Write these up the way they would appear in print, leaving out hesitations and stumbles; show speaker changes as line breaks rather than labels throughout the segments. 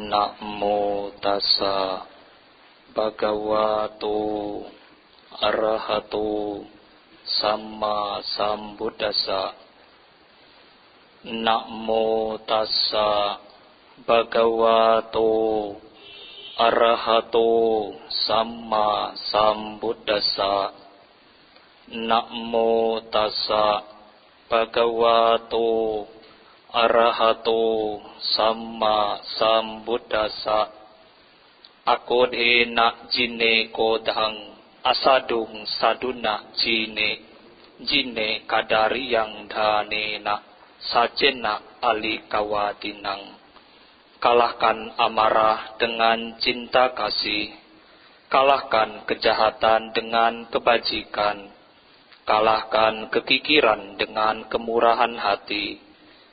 Namo tassa bhagavato arahato samma sambuddhassa. Namo tassa bhagavato arahato samma sambuddhassa. Namo tassa bhagavato arahato samma sambuddhassa. Akodhena jine kodhang asadung saduna jine kadariyang dhanena sajena alikawadinang. Kalahkan amarah dengan cinta kasih, kalahkan kejahatan dengan kebajikan, kalahkan kekikiran dengan kemurahan hati,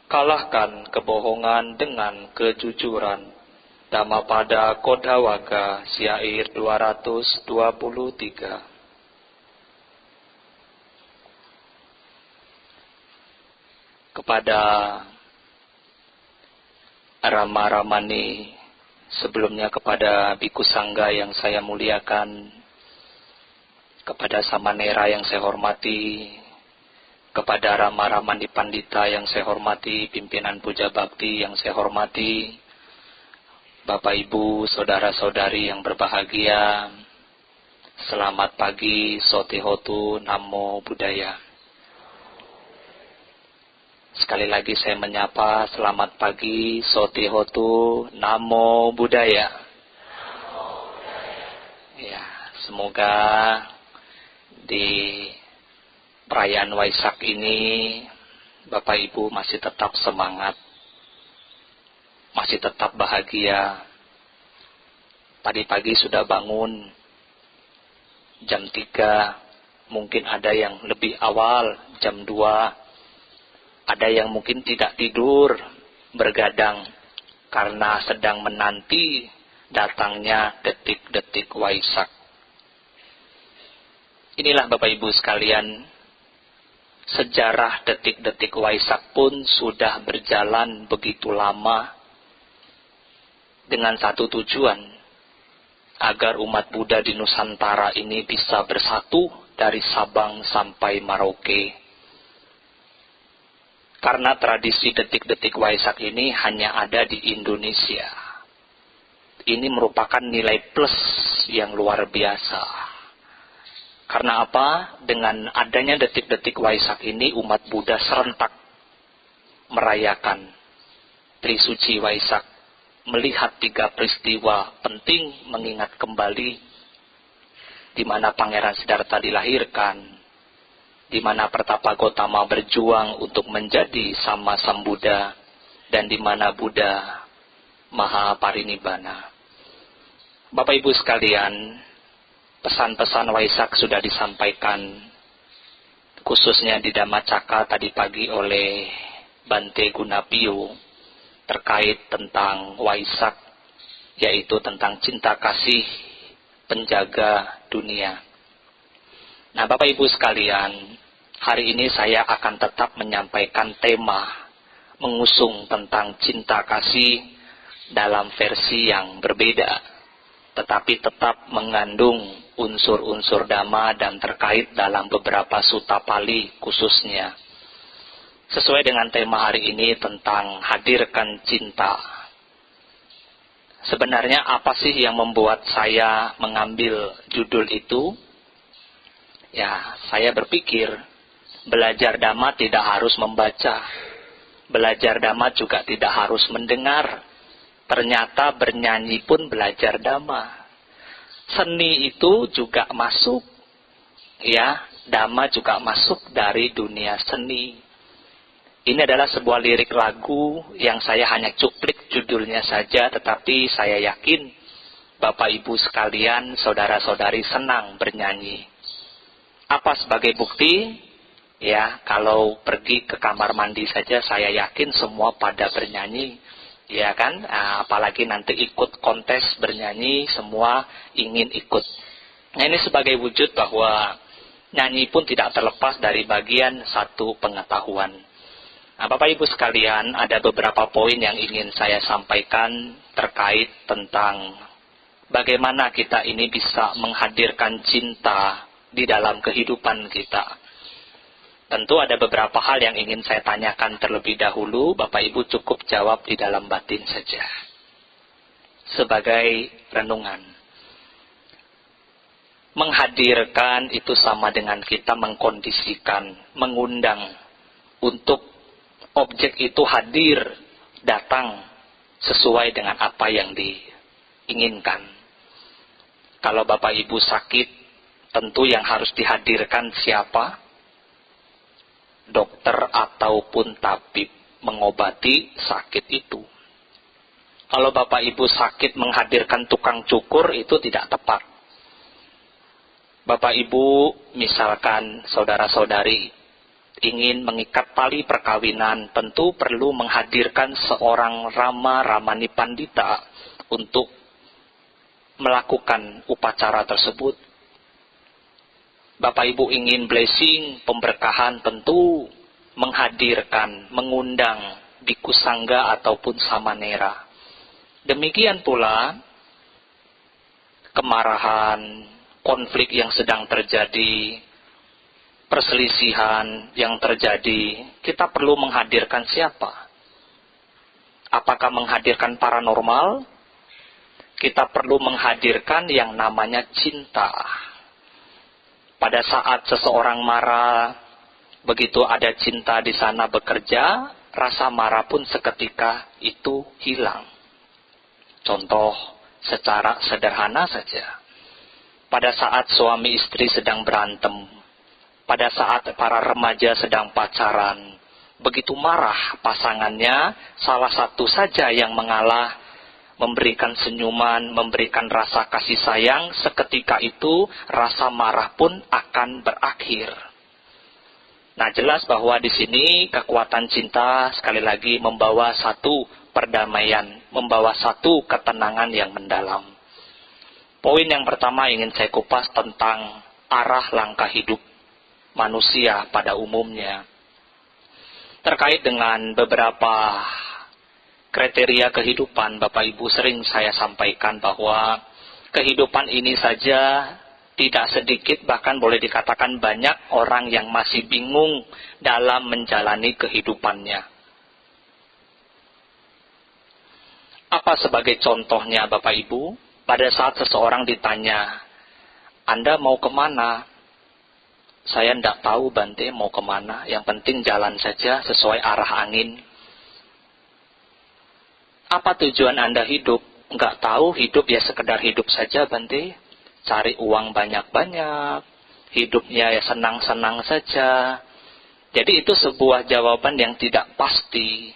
kalahkan kebohongan dengan kejujuran. Dhammapada Kodhawaga, syair 223. Kepada Rama-Ramani, sebelumnya kepada Biku Sangga yang saya muliakan, kepada Samanera yang saya hormati, kepada Rama-Ramani Pandita yang saya hormati, pimpinan Puja Bakti yang saya hormati, Bapak Ibu, saudara-saudari yang berbahagia, selamat pagi, Sotihotu, Namo Buddhaya. Sekali lagi saya menyapa, selamat pagi, Sotihotu, Namo Buddhaya. Ya, semoga di perayaan Waisak ini Bapak Ibu masih tetap semangat, masih tetap bahagia. Tadi pagi sudah bangun jam 3, mungkin ada yang lebih awal jam 2, ada yang mungkin tidak tidur, bergadang karena sedang menanti datangnya detik-detik Waisak. Inilah Bapak Ibu sekalian, sejarah detik-detik Waisak pun sudah berjalan begitu lama dengan satu tujuan, agar umat Buddha di Nusantara ini bisa bersatu dari Sabang sampai Merauke. Karena tradisi detik-detik Waisak ini hanya ada di Indonesia. Ini merupakan nilai plus yang luar biasa. Karena apa? Dengan adanya detik-detik Waisak ini, umat Buddha serentak merayakan Trisuci Waisak, melihat 3 peristiwa penting, mengingat kembali di mana Pangeran Siddhartha dilahirkan, di mana Pertapa Gotama berjuang untuk menjadi Sama Sambuddha, dan di mana Buddha Maha Parinibbana. Bapak Ibu sekalian, pesan-pesan Waisak sudah disampaikan, khususnya di Dhammacakka tadi pagi oleh Bante Gunapio, terkait tentang Waisak, yaitu tentang cinta kasih penjaga dunia. Nah Bapak Ibu sekalian, hari ini saya akan tetap menyampaikan tema mengusung tentang cinta kasih dalam versi yang berbeda, tetapi tetap mengandung unsur-unsur Dhamma dan terkait dalam beberapa sutta Pali khususnya. Sesuai dengan tema hari ini tentang hadirkan cinta. Sebenarnya apa sih yang membuat saya mengambil judul itu? Ya, saya berpikir belajar Dhamma tidak harus membaca. Belajar Dhamma juga tidak harus mendengar. Ternyata bernyanyi pun belajar Dhamma. Seni itu juga masuk. Ya, Dhamma juga masuk dari dunia seni. Ini adalah sebuah lirik lagu yang saya hanya cuplik judulnya saja, tetapi saya yakin Bapak Ibu sekalian, saudara-saudari senang bernyanyi. Apa sebagai bukti? Ya, kalau pergi ke kamar mandi saja saya yakin semua pada bernyanyi. Ya kan? Apalagi nanti ikut kontes bernyanyi, semua ingin ikut. Nah, ini sebagai wujud bahwa nyanyi pun tidak terlepas dari bagian satu pengetahuan. Nah, Bapak Ibu sekalian, ada beberapa poin yang ingin saya sampaikan terkait tentang bagaimana kita ini bisa menghadirkan cinta di dalam kehidupan kita. Tentu ada beberapa hal yang ingin saya tanyakan terlebih dahulu, Bapak Ibu cukup jawab di dalam batin saja. Sebagai renungan. Menghadirkan itu sama dengan kita mengkondisikan, mengundang untuk objek itu hadir, datang sesuai dengan apa yang diinginkan. Kalau Bapak Ibu sakit, tentu yang harus dihadirkan siapa? Dokter ataupun tabib mengobati sakit itu. Kalau Bapak Ibu sakit menghadirkan tukang cukur, itu tidak tepat. Bapak Ibu, misalkan saudara-saudari ingin mengikat tali perkawinan, tentu perlu menghadirkan seorang Rama Ramani Pandita untuk melakukan upacara tersebut. Bapak Ibu ingin blessing, pemberkahan, tentu menghadirkan, mengundang biku sangga ataupun samanera. Demikian pula kemarahan, konflik yang sedang terjadi, perselisihan yang terjadi, kita perlu menghadirkan siapa? Apakah menghadirkan paranormal? Kita perlu menghadirkan yang namanya cinta. Pada saat seseorang marah, begitu ada cinta di sana bekerja, rasa marah pun seketika itu hilang. Contoh secara sederhana saja. Pada saat suami istri sedang berantem, pada saat para remaja sedang pacaran, begitu marah pasangannya, salah satu saja yang mengalah, memberikan senyuman, memberikan rasa kasih sayang, seketika itu rasa marah pun akan berakhir. Nah, jelas bahwa di sini kekuatan cinta sekali lagi membawa satu perdamaian, membawa satu ketenangan yang mendalam. Poin yang pertama ingin saya kupas tentang arah langkah hidup manusia pada umumnya. Terkait dengan beberapa kriteria kehidupan, Bapak Ibu sering saya sampaikan bahwa kehidupan ini saja tidak sedikit, bahkan boleh dikatakan banyak orang yang masih bingung dalam menjalani kehidupannya. Apa sebagai contohnya Bapak Ibu? Pada saat seseorang ditanya, Anda mau kemana? Saya tidak tahu Bante mau kemana, yang penting jalan saja sesuai arah angin. Apa tujuan Anda hidup? Enggak tahu, hidup ya sekedar hidup saja Bante. Cari uang banyak-banyak, hidupnya ya senang-senang saja. Jadi itu sebuah jawaban yang tidak pasti.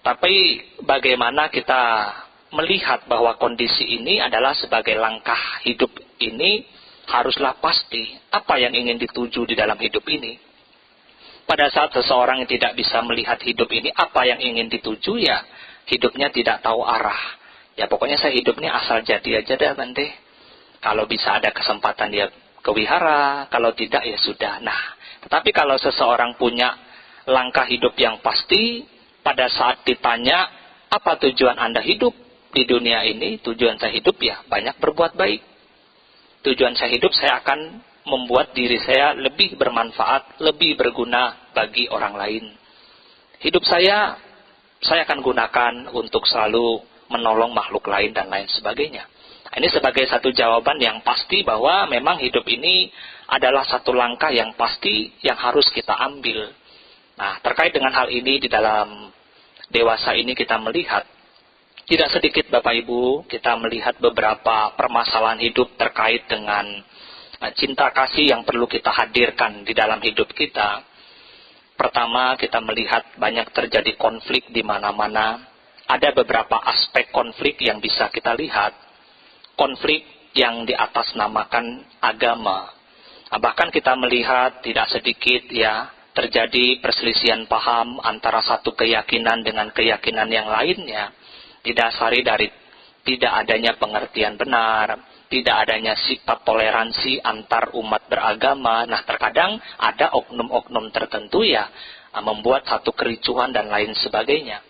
Tapi bagaimana kita melihat bahwa kondisi ini adalah sebagai langkah hidup ini haruslah pasti. Apa yang ingin dituju di dalam hidup ini? Pada saat seseorang yang tidak bisa melihat hidup ini, apa yang ingin dituju ya? Hidupnya tidak tahu arah. Ya pokoknya saya hidupnya asal jadi aja dah Bante. Kalau bisa ada kesempatan dia ke wihara, kalau tidak ya sudah. Nah, tetapi kalau seseorang punya langkah hidup yang pasti, pada saat ditanya, apa tujuan Anda hidup di dunia ini? Tujuan saya hidup ya banyak berbuat baik. Tujuan saya hidup, saya akan membuat diri saya lebih bermanfaat, lebih berguna bagi orang lain. Hidup saya akan gunakan untuk selalu menolong makhluk lain dan lain sebagainya. Ini sebagai satu jawaban yang pasti bahwa memang hidup ini adalah satu langkah yang pasti yang harus kita ambil. Nah, terkait dengan hal ini di dalam dewasa ini kita melihat, tidak sedikit Bapak Ibu, kita melihat beberapa permasalahan hidup terkait dengan cinta kasih yang perlu kita hadirkan di dalam hidup kita. Pertama, kita melihat banyak terjadi konflik di mana-mana. Ada beberapa aspek konflik yang bisa kita lihat. Konflik yang diatasnamakan agama. Nah, bahkan kita melihat tidak sedikit ya terjadi perselisihan paham antara satu keyakinan dengan keyakinan yang lainnya. Didasari dari tidak adanya pengertian benar, tidak adanya sifat toleransi antar umat beragama. Nah, terkadang ada oknum-oknum tertentu ya membuat satu kericuhan dan lain sebagainya.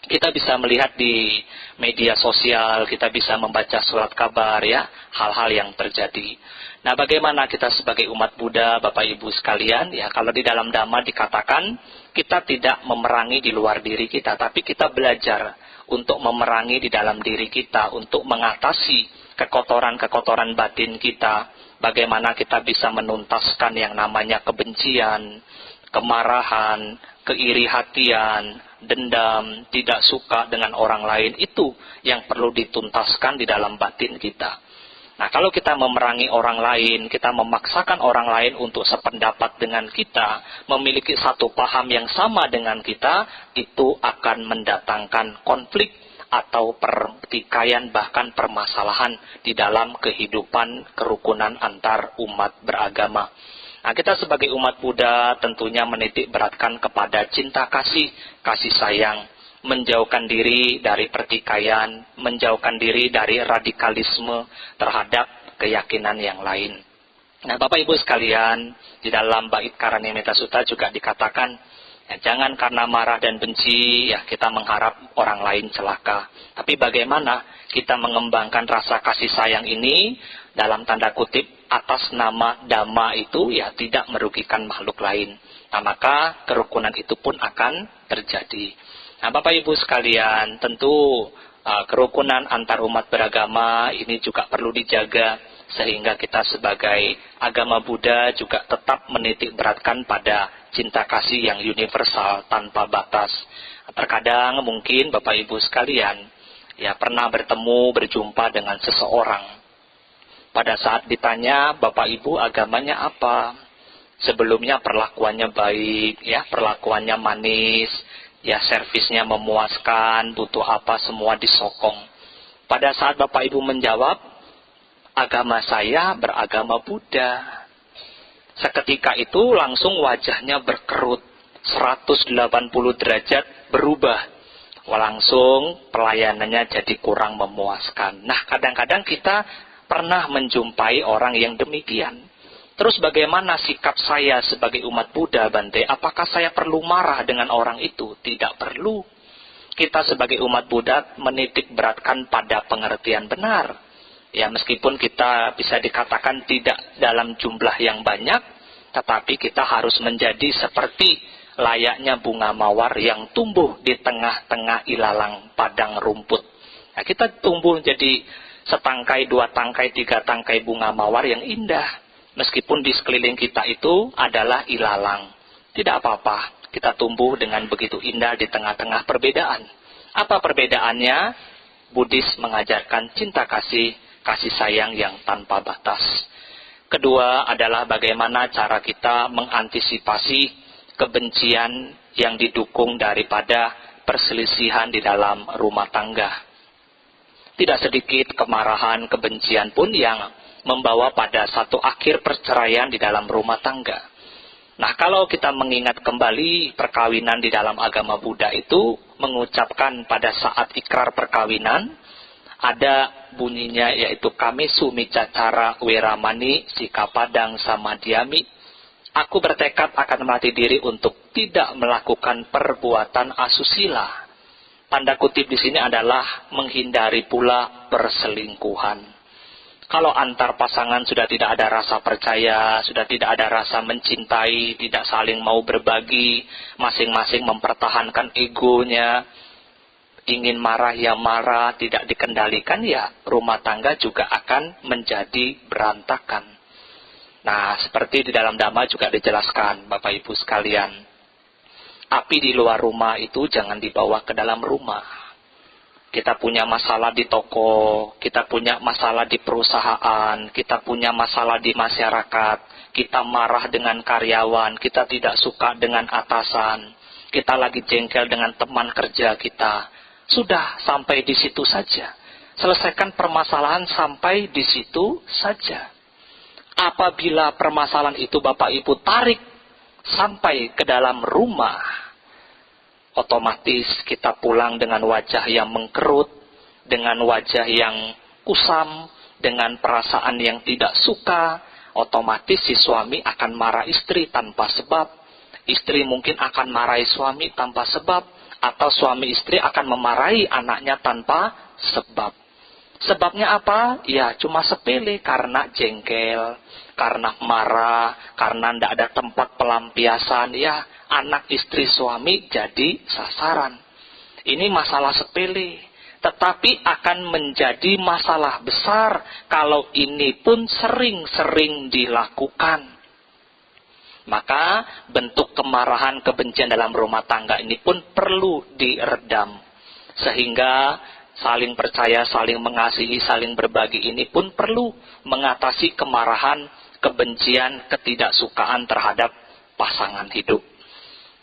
Kita bisa melihat di media sosial, kita bisa membaca surat kabar ya, hal-hal yang terjadi. Nah, bagaimana kita sebagai umat Buddha, Bapak Ibu sekalian, ya kalau di dalam Dhamma dikatakan kita tidak memerangi di luar diri kita, tapi kita belajar untuk memerangi di dalam diri kita, untuk mengatasi kekotoran-kekotoran batin kita, bagaimana kita bisa menuntaskan yang namanya kebencian, kemarahan, keiri hatian, dendam, tidak suka dengan orang lain, itu yang perlu dituntaskan di dalam batin kita. Nah, kalau kita memerangi orang lain, kita memaksakan orang lain untuk sependapat dengan kita, memiliki satu paham yang sama dengan kita, itu akan mendatangkan konflik atau pertikaian, bahkan permasalahan di dalam kehidupan kerukunan antar umat beragama. Nah, kita sebagai umat Buddha tentunya menitik beratkan kepada cinta kasih, kasih sayang, menjauhkan diri dari pertikaian, menjauhkan diri dari radikalisme terhadap keyakinan yang lain. Nah, Bapak Ibu sekalian, di dalam bait Karanimeta Sutta juga dikatakan, ya, jangan karena marah dan benci, ya kita mengharap orang lain celaka. Tapi bagaimana kita mengembangkan rasa kasih sayang ini dalam tanda kutip atas nama Dhamma itu ya tidak merugikan makhluk lain. Nah, maka kerukunan itu pun akan terjadi. Nah, Bapak Ibu sekalian, tentu kerukunan antar umat beragama ini juga perlu dijaga sehingga kita sebagai agama Buddha juga tetap menitik beratkan pada cinta kasih yang universal tanpa batas. Terkadang mungkin Bapak Ibu sekalian ya pernah berjumpa dengan seseorang. Pada saat ditanya, Bapak Ibu agamanya apa? Sebelumnya perlakuannya baik, ya perlakuannya manis, ya servisnya memuaskan, butuh apa semua disokong. Pada saat Bapak Ibu menjawab, agama saya beragama Buddha. Seketika itu langsung wajahnya berkerut, 180 derajat berubah. Langsung pelayanannya jadi kurang memuaskan. Nah, kadang-kadang kita pernah menjumpai orang yang demikian. Terus bagaimana sikap saya sebagai umat Buddha, Bante? Apakah saya perlu marah dengan orang itu? Tidak perlu. Kita sebagai umat Buddha menitik beratkan pada pengertian benar. Ya, meskipun kita bisa dikatakan tidak dalam jumlah yang banyak, tetapi kita harus menjadi seperti layaknya bunga mawar yang tumbuh di tengah-tengah ilalang padang rumput. Nah, kita tumbuh jadi setangkai, 2 tangkai, 3 tangkai bunga mawar yang indah. Meskipun di sekeliling kita itu adalah ilalang. Tidak apa-apa, kita tumbuh dengan begitu indah di tengah-tengah perbedaan. Apa perbedaannya? Buddhis mengajarkan cinta kasih, kasih sayang yang tanpa batas. Kedua adalah bagaimana cara kita mengantisipasi kebencian yang didukung daripada perselisihan di dalam rumah tangga. Tidak sedikit kemarahan, kebencian pun yang membawa pada satu akhir perceraian di dalam rumah tangga. Nah, kalau kita mengingat kembali perkawinan di dalam agama Buddha itu mengucapkan pada saat ikrar perkawinan, ada bunyinya yaitu kami sumicacara weramani sikapadang samadhyami. Aku bertekad akan melatih diri untuk tidak melakukan perbuatan asusila. Tanda kutip di sini adalah menghindari pula perselingkuhan. Kalau antar pasangan sudah tidak ada rasa percaya, sudah tidak ada rasa mencintai, tidak saling mau berbagi, masing-masing mempertahankan egonya, ingin marah ya marah, tidak dikendalikan ya rumah tangga juga akan menjadi berantakan. Nah, seperti di dalam Dhamma juga dijelaskan, Bapak Ibu sekalian. Api di luar rumah itu jangan dibawa ke dalam rumah. Kita punya masalah di toko, kita punya masalah di perusahaan, kita punya masalah di masyarakat, kita marah dengan karyawan, kita tidak suka dengan atasan, kita lagi jengkel dengan teman kerja kita. Sudah, sampai di situ saja. Selesaikan permasalahan sampai di situ saja. Apabila permasalahan itu Bapak Ibu tarik sampai ke dalam rumah, otomatis kita pulang dengan wajah yang mengkerut, dengan wajah yang kusam, dengan perasaan yang tidak suka. Otomatis si suami akan marah istri tanpa sebab. Istri mungkin akan marahi suami tanpa sebab, atau suami istri akan memarahi anaknya tanpa sebab. Sebabnya apa? Ya cuma sepele, karena jengkel, karena marah, karena tidak ada tempat pelampiasan. Ya, anak istri suami jadi sasaran. Ini masalah sepele, tetapi akan menjadi masalah besar kalau ini pun sering-sering dilakukan. Maka bentuk kemarahan, kebencian dalam rumah tangga ini pun perlu diredam. Sehingga saling percaya, saling mengasihi, saling berbagi ini pun perlu mengatasi kemarahan, kebencian, ketidaksukaan terhadap pasangan hidup.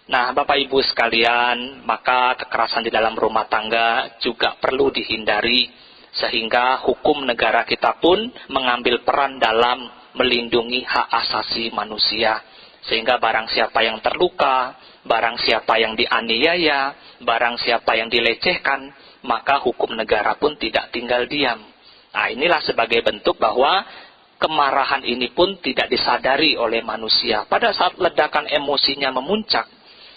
Nah, Bapak Ibu sekalian, maka kekerasan di dalam rumah tangga juga perlu dihindari. Sehingga hukum negara kita pun mengambil peran dalam melindungi hak asasi manusia. Sehingga barang siapa yang terluka, barang siapa yang dianiaya, barang siapa yang dilecehkan, maka hukum negara pun tidak tinggal diam. Nah, inilah sebagai bentuk bahwa kemarahan ini pun tidak disadari oleh manusia. Pada saat ledakan emosinya memuncak,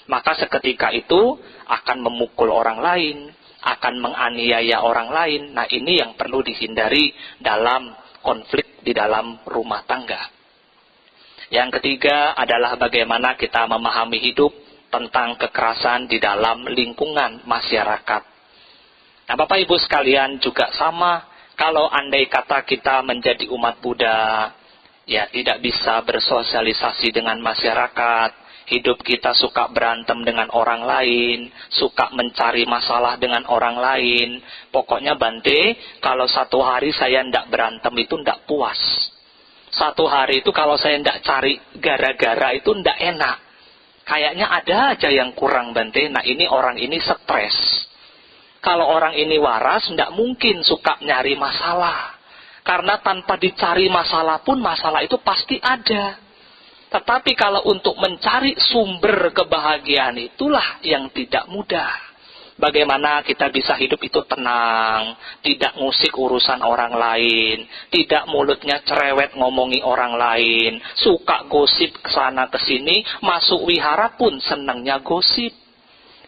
maka seketika itu akan memukul orang lain, akan menganiaya orang lain. Nah, ini yang perlu dihindari dalam konflik di dalam rumah tangga. Yang ketiga adalah bagaimana kita memahami hidup tentang kekerasan di dalam lingkungan masyarakat. Nah, Bapak Ibu sekalian juga sama, kalau andai kata kita menjadi umat Buddha, ya tidak bisa bersosialisasi dengan masyarakat, hidup kita suka berantem dengan orang lain, suka mencari masalah dengan orang lain. Pokoknya Bante, kalau satu hari saya tidak berantem itu tidak puas. Satu hari itu kalau saya tidak cari gara-gara itu tidak enak. Kayaknya ada aja yang kurang Bante. Nah, ini orang ini stres. Kalau orang ini waras, tidak mungkin suka nyari masalah. Karena tanpa dicari masalah pun masalah itu pasti ada. Tetapi kalau untuk mencari sumber kebahagiaan itulah yang tidak mudah. Bagaimana kita bisa hidup itu tenang, tidak ngusik urusan orang lain, tidak mulutnya cerewet ngomongi orang lain, suka gosip kesana kesini, masuk wihara pun senangnya gosip.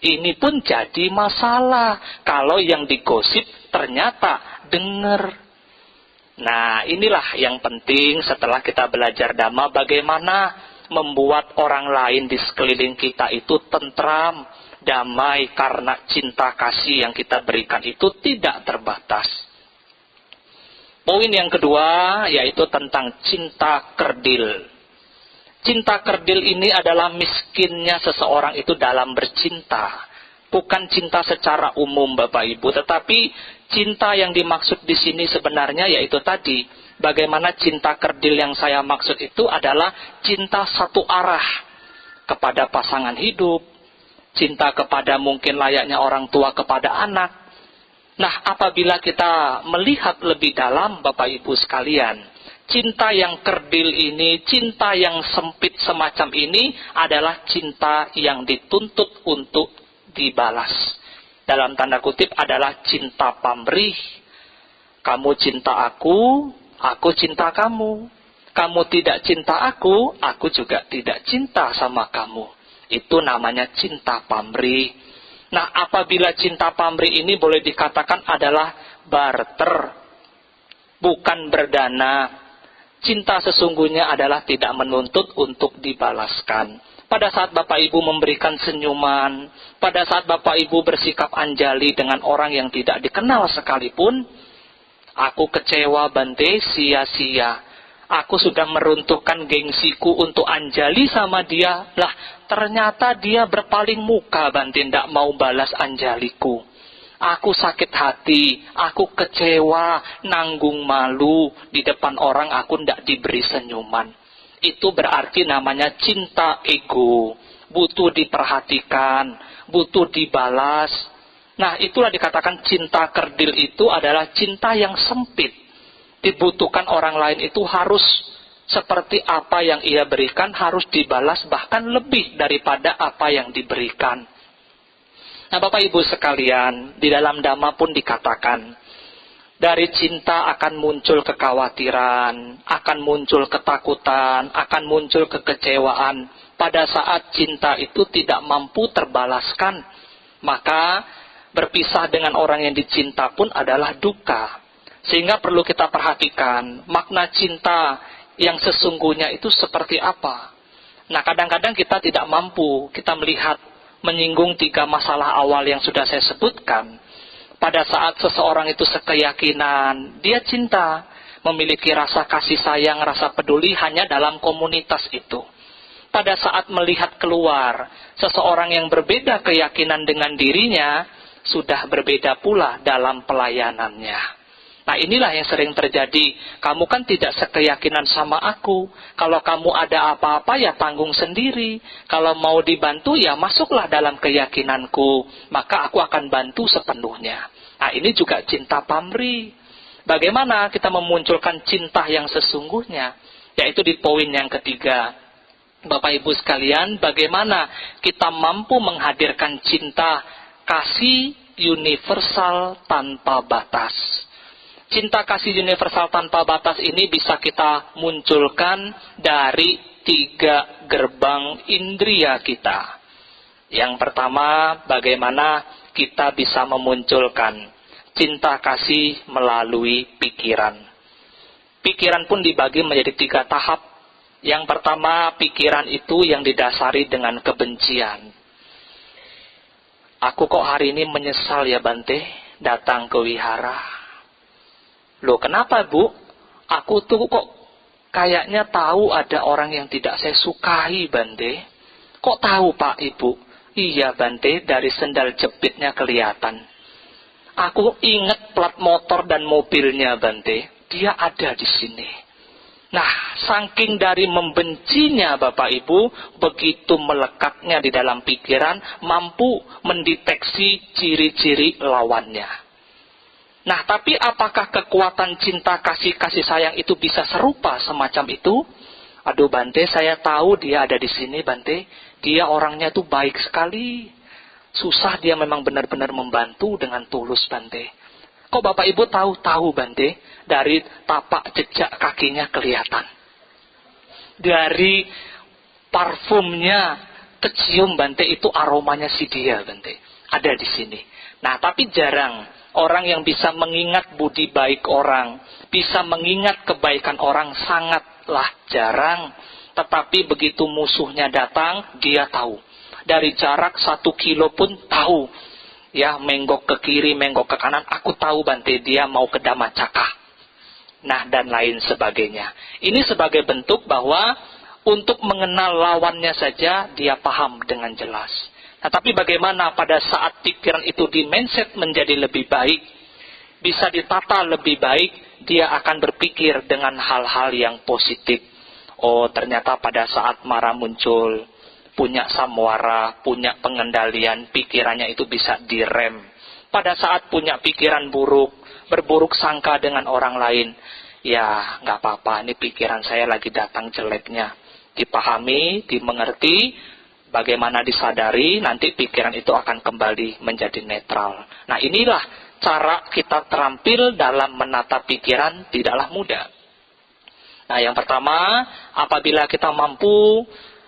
Ini pun jadi masalah kalau yang digosip ternyata dengar. Nah, inilah yang penting setelah kita belajar Dhamma, bagaimana membuat orang lain di sekeliling kita itu tentram, damai, karena cinta kasih yang kita berikan itu tidak terbatas. Poin yang kedua yaitu tentang cinta kerdil. Cinta kerdil ini adalah miskinnya seseorang itu dalam bercinta. Bukan cinta secara umum Bapak Ibu, tetapi cinta yang dimaksud di sini sebenarnya yaitu tadi, bagaimana cinta kerdil yang saya maksud itu adalah cinta satu arah kepada pasangan hidup, cinta kepada mungkin layaknya orang tua kepada anak. Nah, apabila kita melihat lebih dalam Bapak Ibu sekalian, cinta yang kerdil ini, cinta yang sempit semacam ini adalah cinta yang dituntut untuk dibalas. Dalam tanda kutip adalah cinta pamrih. Kamu cinta aku cinta kamu. Kamu tidak cinta aku juga tidak cinta sama kamu. Itu namanya cinta pamrih. Nah, apabila cinta pamrih ini boleh dikatakan adalah barter, bukan berdana. Cinta sesungguhnya adalah tidak menuntut untuk dibalaskan. Pada saat Bapak Ibu memberikan senyuman, pada saat Bapak Ibu bersikap anjali dengan orang yang tidak dikenal sekalipun, aku kecewa Bante, sia-sia. Aku sudah meruntuhkan gengsiku untuk anjali sama dia. Lah, ternyata dia berpaling muka Bante, tidak mau balas anjaliku. Aku sakit hati, aku kecewa, nanggung malu. Di depan orang aku tidak diberi senyuman. Itu berarti namanya cinta ego. Butuh diperhatikan, butuh dibalas. Nah, itulah dikatakan cinta kerdil itu adalah cinta yang sempit. Dibutuhkan orang lain itu harus seperti apa yang ia berikan, harus dibalas bahkan lebih daripada apa yang diberikan. Nah, Bapak Ibu sekalian, di dalam Dhamma pun dikatakan, dari cinta akan muncul kekhawatiran, akan muncul ketakutan, akan muncul kekecewaan. pada saat cinta itu tidak mampu terbalaskan, maka berpisah dengan orang yang dicinta pun adalah duka. Sehingga perlu kita perhatikan makna cinta yang sesungguhnya itu seperti apa. Nah, kadang-kadang kita tidak mampu, kita melihat, menyinggung 3 masalah awal yang sudah saya sebutkan. Pada saat seseorang itu sekeyakinan, dia cinta, memiliki rasa kasih sayang, rasa peduli hanya dalam komunitas itu. Pada saat melihat keluar, seseorang yang berbeda keyakinan dengan dirinya, sudah berbeda pula dalam pelayanannya. Nah, inilah yang sering terjadi. Kamu kan tidak sekeyakinan sama aku. Kalau kamu ada apa-apa ya tanggung sendiri. Kalau mau dibantu ya masuklah dalam keyakinanku. Maka aku akan bantu sepenuhnya. Nah, ini juga cinta pamrih. Bagaimana kita memunculkan cinta yang sesungguhnya? Yaitu di poin yang ketiga. Bapak Ibu sekalian, bagaimana kita mampu menghadirkan cinta kasih universal tanpa batas. Cinta kasih universal tanpa batas ini bisa kita munculkan dari 3 gerbang indria kita. Yang pertama, bagaimana kita bisa memunculkan cinta kasih melalui pikiran. Pikiran pun dibagi menjadi 3 tahap. Yang pertama, pikiran itu yang didasari dengan kebencian. Aku kok hari ini menyesal ya Bante, datang ke wihara. Loh, kenapa Bu? Aku tuh kok kayaknya tahu ada orang yang tidak saya sukai Bante. Kok tahu Pak Ibu? Iya Bante, dari sendal jepitnya kelihatan. Aku ingat plat motor dan mobilnya Bante. Dia ada di sini. Nah, saking dari membencinya Bapak Ibu, begitu melekatnya di dalam pikiran, mampu mendeteksi ciri-ciri lawannya. Nah, tapi apakah kekuatan cinta kasih sayang itu bisa serupa semacam itu? Aduh Bante, saya tahu dia ada di sini Bante. Dia orangnya tuh baik sekali. Susah dia memang benar-benar membantu dengan tulus Bante. Kok Bapak Ibu tahu Bante? Dari tapak jejak kakinya kelihatan. Dari parfumnya kecium Bante, itu aromanya si dia Bante. Ada di sini. Nah, tapi jarang orang yang bisa mengingat budi baik orang, bisa mengingat kebaikan orang, sangatlah jarang. Tetapi begitu musuhnya datang, dia tahu. Dari jarak 1 kilo pun tahu. Ya, menggok ke kiri, menggok ke kanan, aku tahu Bante, dia mau ke Damacaka. Nah, dan lain sebagainya. Ini sebagai bentuk bahwa untuk mengenal lawannya saja, dia paham dengan jelas. Nah, tapi bagaimana pada saat pikiran itu di mindset menjadi lebih baik, bisa ditata lebih baik, dia akan berpikir dengan hal-hal yang positif. Oh, ternyata pada saat marah muncul, punya samwara, punya pengendalian, pikirannya itu bisa direm. Pada saat punya pikiran buruk, berburuk sangka dengan orang lain, ya nggak apa-apa, ini pikiran saya lagi datang jeleknya. Dipahami, dimengerti, bagaimana disadari, nanti pikiran itu akan kembali menjadi netral. Nah, inilah cara kita terampil dalam menata pikiran, tidaklah mudah. Nah, yang pertama, apabila kita mampu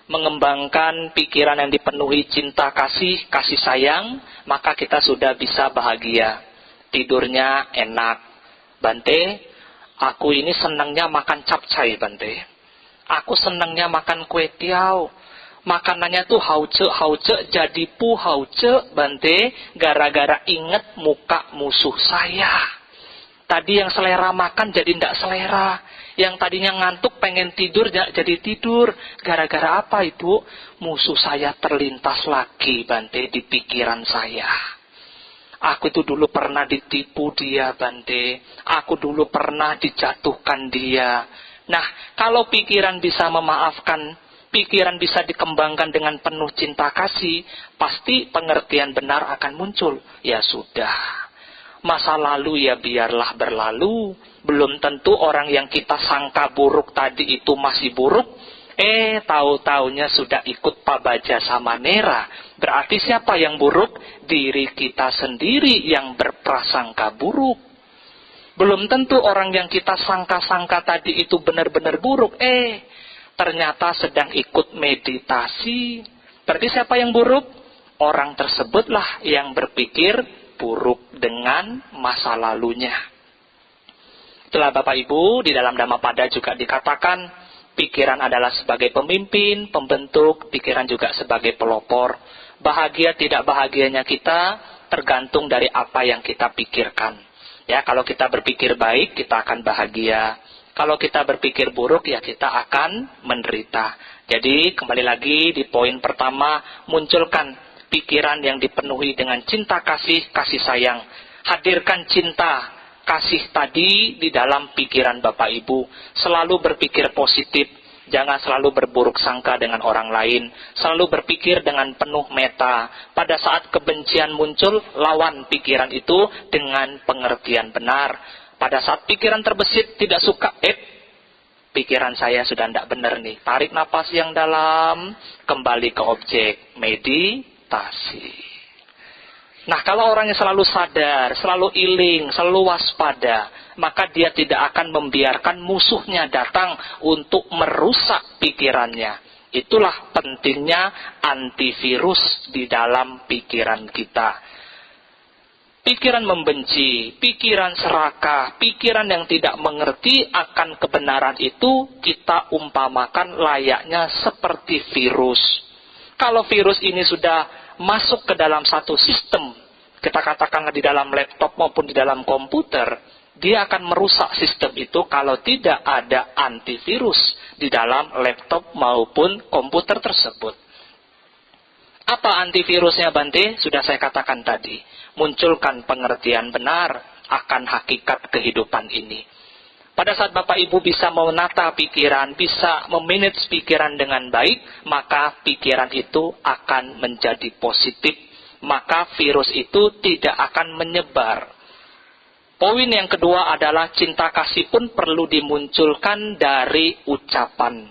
mengembangkan pikiran yang dipenuhi cinta kasih sayang, maka kita sudah bisa bahagia. Tidurnya enak. Bante, aku ini senangnya makan capcay Bante. Aku senangnya makan kue tiaw. Makanannya tuh hauce jadi hauce Bante, gara-gara inget muka musuh saya. Tadi yang selera makan jadi ndak selera. Yang tadinya ngantuk pengen tidur jadi tidur. Gara-gara apa itu? Musuh saya terlintas lagi Bante di pikiran saya. Aku itu dulu pernah ditipu dia Bante. Aku dulu pernah dijatuhkan dia. Nah, kalau pikiran bisa memaafkan, pikiran bisa dikembangkan dengan penuh cinta kasih, pasti pengertian benar akan muncul. Ya sudah, masa lalu ya biarlah berlalu. Belum tentu orang yang kita sangka buruk tadi itu masih buruk. Tahu-taunya sudah ikut Pak Baja sama Nera. Berarti siapa yang buruk? Diri kita sendiri yang berprasangka buruk. Belum tentu orang yang kita sangka-sangka tadi itu benar-benar buruk. ternyata sedang ikut meditasi. Berarti siapa yang buruk? Orang tersebutlah yang berpikir buruk dengan masa lalunya. Itulah Bapak Ibu, di dalam Dhammapada juga dikatakan, pikiran adalah sebagai pemimpin, pembentuk, pikiran juga sebagai pelopor. Bahagia tidak bahagianya kita tergantung dari apa yang kita pikirkan. Ya, kalau kita berpikir baik, kita akan bahagia. Kalau kita berpikir buruk, ya kita akan menderita. Jadi, kembali lagi di poin pertama, munculkan pikiran yang dipenuhi dengan cinta kasih, kasih sayang. Hadirkan cinta, kasih tadi di dalam pikiran Bapak Ibu. Selalu berpikir positif. Jangan selalu berburuk sangka dengan orang lain. Selalu berpikir dengan penuh meta. Pada saat kebencian muncul, lawan pikiran itu dengan pengertian benar. Pada saat pikiran terbesit, tidak suka, pikiran saya sudah tidak benar nih. Tarik napas yang dalam, kembali ke objek meditasi. Nah, kalau orangnya selalu sadar, selalu iling, selalu waspada, maka dia tidak akan membiarkan musuhnya datang untuk merusak pikirannya. Itulah pentingnya antivirus di dalam pikiran kita. Pikiran membenci, pikiran serakah, pikiran yang tidak mengerti akan kebenaran itu kita umpamakan layaknya seperti virus. Kalau virus ini sudah masuk ke dalam satu sistem, kita katakanlah di dalam laptop maupun di dalam komputer, dia akan merusak sistem itu kalau tidak ada antivirus di dalam laptop maupun komputer tersebut. Apa antivirusnya, Bante? Sudah saya katakan tadi, munculkan pengertian benar akan hakikat kehidupan ini. Pada saat Bapak Ibu bisa menata pikiran, bisa memanage pikiran dengan baik, maka pikiran itu akan menjadi positif. Maka virus itu tidak akan menyebar. Poin yang kedua adalah cinta kasih pun perlu dimunculkan dari ucapan.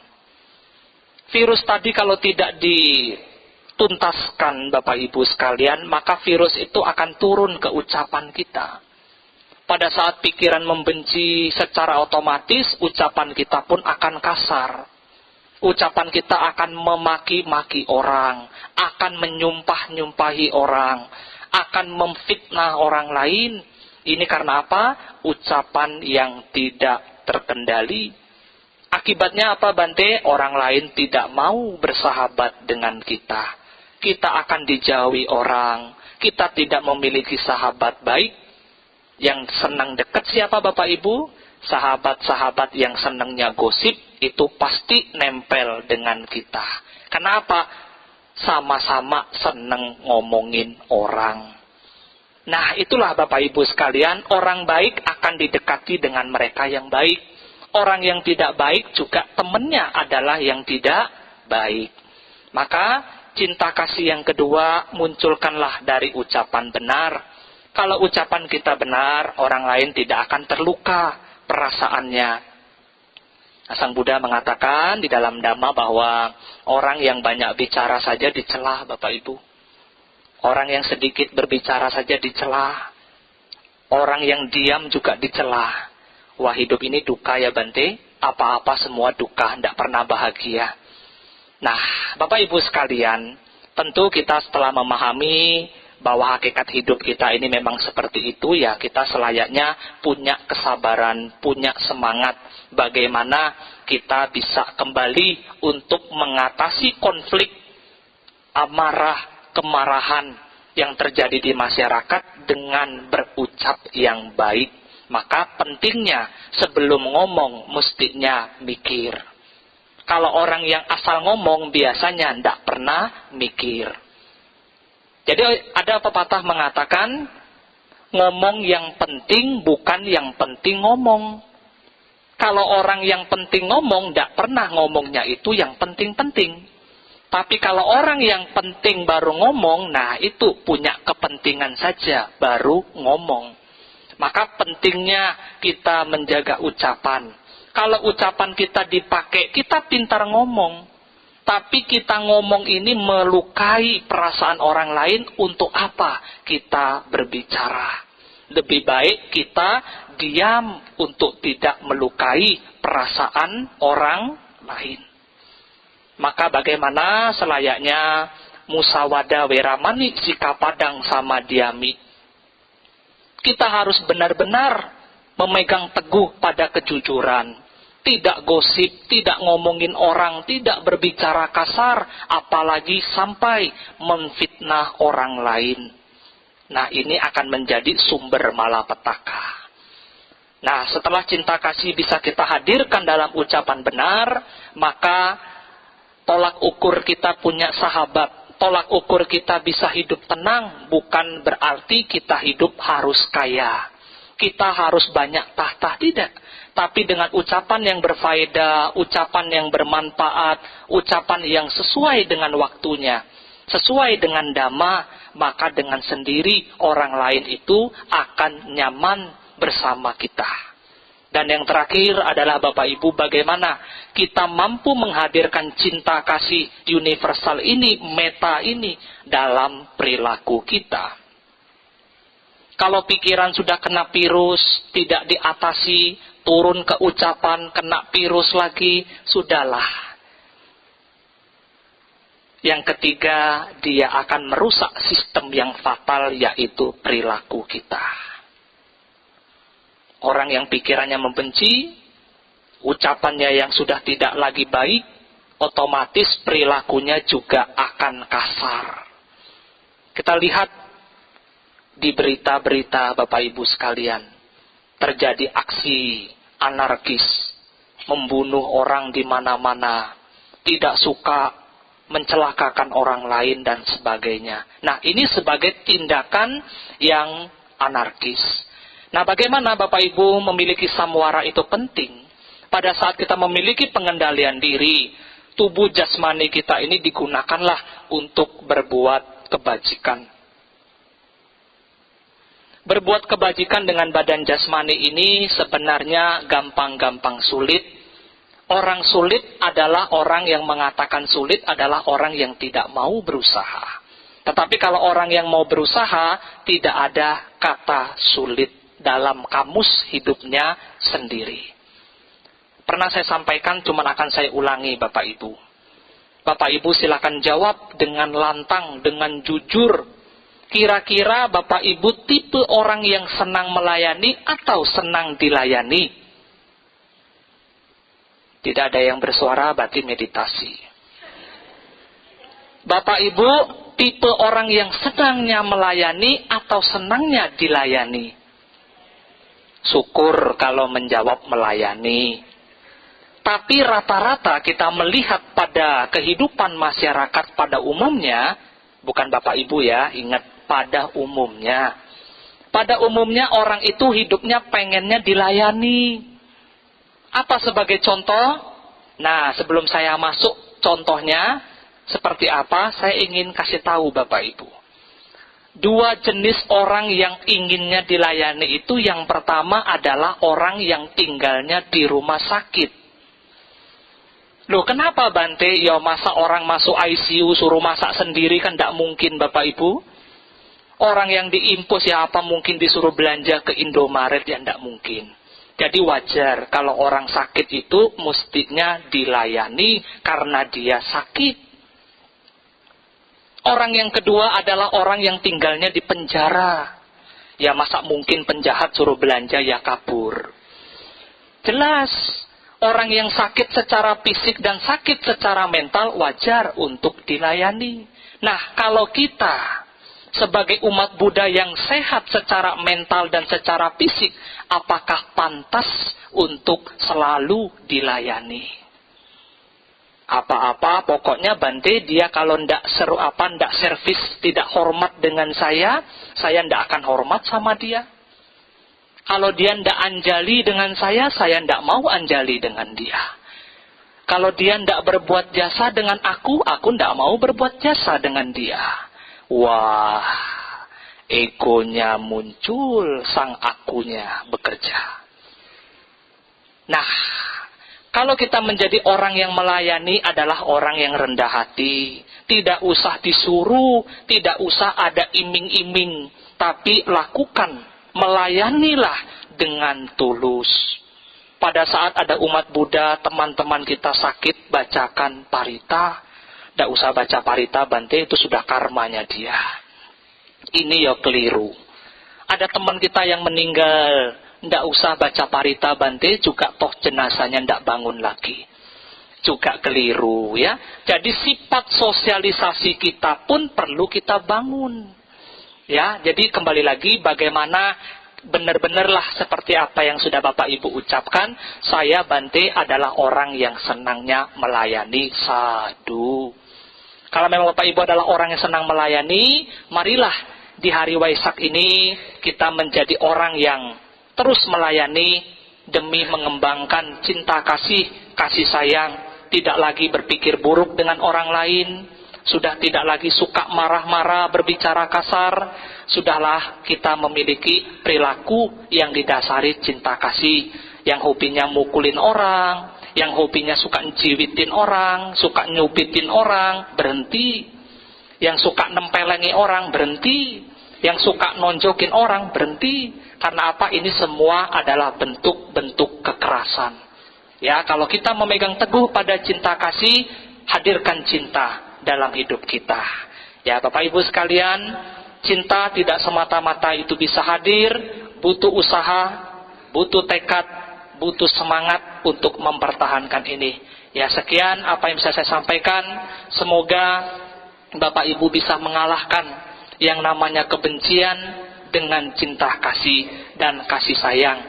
Virus tadi kalau tidak dituntaskan Bapak Ibu sekalian, maka virus itu akan turun ke ucapan kita. Pada saat pikiran membenci, secara otomatis ucapan kita pun akan kasar. Ucapan kita akan memaki-maki orang, akan menyumpah-nyumpahi orang, akan memfitnah orang lain. Ini karena apa? Ucapan yang tidak terkendali. Akibatnya apa, Bante? Orang lain tidak mau bersahabat dengan kita. Kita akan dijauhi orang. Kita tidak memiliki sahabat baik. Yang senang dekat siapa Bapak Ibu? Sahabat-sahabat yang senangnya gosip itu pasti nempel dengan kita. Kenapa? Sama-sama senang ngomongin orang. Nah, itulah Bapak Ibu sekalian, orang baik akan didekati dengan mereka yang baik. Orang yang tidak baik juga temannya adalah yang tidak baik. Maka cinta kasih yang kedua munculkanlah dari ucapan benar. Kalau ucapan kita benar, orang lain tidak akan terluka perasaannya. Sang Buddha mengatakan di dalam Dhamma bahwa orang yang banyak bicara saja dicela, Bapak Ibu. Orang yang sedikit berbicara saja dicela. Orang yang diam juga dicela. Wah, hidup ini duka ya, Bante. Apa-apa semua duka, tidak pernah bahagia. Nah, Bapak Ibu sekalian, tentu kita setelah memahami bahwa hakikat hidup kita ini memang seperti itu, ya kita selayaknya punya kesabaran, punya semangat bagaimana kita bisa kembali untuk mengatasi konflik, amarah, kemarahan yang terjadi di masyarakat dengan berucap yang baik. Maka pentingnya sebelum ngomong mestinya mikir. Kalau orang yang asal ngomong biasanya tidak pernah mikir. Jadi ada pepatah mengatakan, ngomong yang penting bukan yang penting ngomong. Kalau orang yang penting ngomong, tidak pernah ngomongnya itu yang penting-penting. Tapi kalau orang yang penting baru ngomong, nah itu punya kepentingan saja, baru ngomong. Maka pentingnya kita menjaga ucapan. Kalau ucapan kita dipakai, kita pintar ngomong. Tapi kita ngomong ini melukai perasaan orang lain, untuk apa kita berbicara? Lebih baik kita diam untuk tidak melukai perasaan orang lain. Maka bagaimana selayaknya musawada weramani jika padang sama diami. Kita harus benar-benar memegang teguh pada kejujuran. Tidak gosip, tidak ngomongin orang, tidak berbicara kasar, apalagi sampai memfitnah orang lain. Nah, ini akan menjadi sumber malapetaka. Nah, setelah cinta kasih bisa kita hadirkan dalam ucapan benar, maka tolak ukur kita punya sahabat. Tolak ukur kita bisa hidup tenang, bukan berarti kita hidup harus kaya. Kita harus banyak tahta, tidak. Tapi dengan ucapan yang berfaedah, ucapan yang bermanfaat, ucapan yang sesuai dengan waktunya, sesuai dengan dhamma, maka dengan sendiri orang lain itu akan nyaman bersama kita. Dan yang terakhir adalah Bapak Ibu, bagaimana kita mampu menghadirkan cinta kasih universal ini, meta ini dalam perilaku kita. Kalau pikiran sudah kena virus, tidak diatasi, turun ke ucapan, kena virus lagi, sudahlah. Yang ketiga, dia akan merusak sistem yang fatal, yaitu perilaku kita. Orang yang pikirannya membenci, ucapannya yang sudah tidak lagi baik, otomatis perilakunya juga akan kasar. Kita lihat di berita-berita Bapak Ibu sekalian, terjadi aksi anarkis, membunuh orang di mana-mana, tidak suka mencelakakan orang lain dan sebagainya. Nah, ini sebagai tindakan yang anarkis. Nah, bagaimana Bapak Ibu memiliki samwara itu penting. Pada saat kita memiliki pengendalian diri, tubuh jasmani kita ini digunakanlah untuk berbuat kebajikan. Berbuat kebajikan dengan badan jasmani ini sebenarnya gampang-gampang sulit. Orang sulit adalah orang yang mengatakan sulit adalah orang yang tidak mau berusaha. Tetapi kalau orang yang mau berusaha, tidak ada kata sulit dalam kamus hidupnya sendiri. Pernah saya sampaikan, cuma akan saya ulangi Bapak Ibu. Bapak Ibu silakan jawab dengan lantang, dengan jujur. Kira-kira Bapak Ibu tipe orang yang senang melayani atau senang dilayani? Tidak ada yang bersuara, berarti meditasi. Bapak Ibu tipe orang yang senangnya melayani atau senangnya dilayani? Syukur kalau menjawab melayani. Tapi rata-rata kita melihat pada kehidupan masyarakat pada umumnya, bukan Bapak Ibu ya, ingat pada umumnya. Pada umumnya orang itu hidupnya pengennya dilayani. Apa sebagai contoh? Nah, sebelum saya masuk contohnya, seperti apa, saya ingin kasih tahu Bapak Ibu. Dua jenis orang yang inginnya dilayani itu, yang pertama adalah orang yang tinggalnya di rumah sakit. Loh, kenapa Bante? Ya masa orang masuk ICU suruh masak sendiri, kan tidak mungkin Bapak Ibu. Orang yang diimpus ya apa mungkin disuruh belanja ke Indomaret, ya tidak mungkin. Jadi wajar kalau orang sakit itu mestinya dilayani karena dia sakit. Orang yang kedua adalah orang yang tinggalnya di penjara. Ya masa mungkin penjahat suruh belanja ya kabur. Jelas, orang yang sakit secara fisik dan sakit secara mental wajar untuk dilayani. Nah, kalau kita sebagai umat Buddha yang sehat secara mental dan secara fisik, apakah pantas untuk selalu dilayani? Apa-apa, pokoknya Bante, dia kalau ndak ndak servis, tidak hormat dengan saya ndak akan hormat sama dia. Kalau dia ndak anjali dengan saya ndak mau anjali dengan dia. Kalau dia ndak berbuat jasa dengan aku ndak mau berbuat jasa dengan dia. Wah, egonya muncul, sang akunya bekerja. Nah, kalau kita menjadi orang yang melayani adalah orang yang rendah hati. Tidak usah disuruh, tidak usah ada iming-iming. Tapi lakukan, melayanilah dengan tulus. Pada saat ada umat Buddha, teman-teman kita sakit, bacakan parita. Tidak usah baca parita, Bante, itu sudah karmanya dia. Ini ya keliru. Ada teman kita yang meninggal, tidak usah baca parita, Bante, juga toh jenazahnya tidak bangun lagi. Juga keliru ya. Jadi sifat sosialisasi kita pun perlu kita bangun. Ya, jadi kembali lagi bagaimana benar-benarlah seperti apa yang sudah Bapak Ibu ucapkan. Saya Bante adalah orang yang senangnya melayani sadhu. Kalau memang Bapak Ibu adalah orang yang senang melayani, marilah di hari Waisak ini kita menjadi orang yang terus melayani demi mengembangkan cinta kasih, kasih sayang. Tidak lagi berpikir buruk dengan orang lain. Sudah tidak lagi suka marah-marah, berbicara kasar. Sudahlah kita memiliki perilaku yang didasari cinta kasih. Yang hobinya mukulin orang, yang hobinya suka njiwitin orang, suka nyubitin orang, berhenti. Yang suka nempelengi orang, berhenti. Yang suka nonjokin orang, berhenti. Karena apa? Ini semua adalah bentuk-bentuk kekerasan. Ya, kalau kita memegang teguh pada cinta kasih, hadirkan cinta dalam hidup kita. Ya, Bapak Ibu sekalian, cinta tidak semata-mata itu bisa hadir, butuh usaha, butuh tekad, butuh semangat untuk mempertahankan ini. Ya, sekian apa yang bisa saya sampaikan. Semoga Bapak Ibu bisa mengalahkan yang namanya kebencian dengan cinta kasih dan kasih sayang.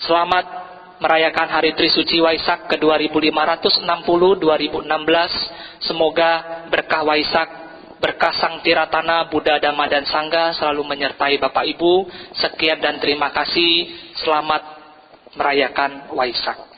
Selamat merayakan Hari Trisuci Waisak ke 2560-2016. Semoga berkah Waisak, berkah Sang Tiratana, Buddha, Dhamma, dan Sangha selalu menyertai Bapak Ibu. Sekian dan terima kasih. Selamat merayakan Waisak.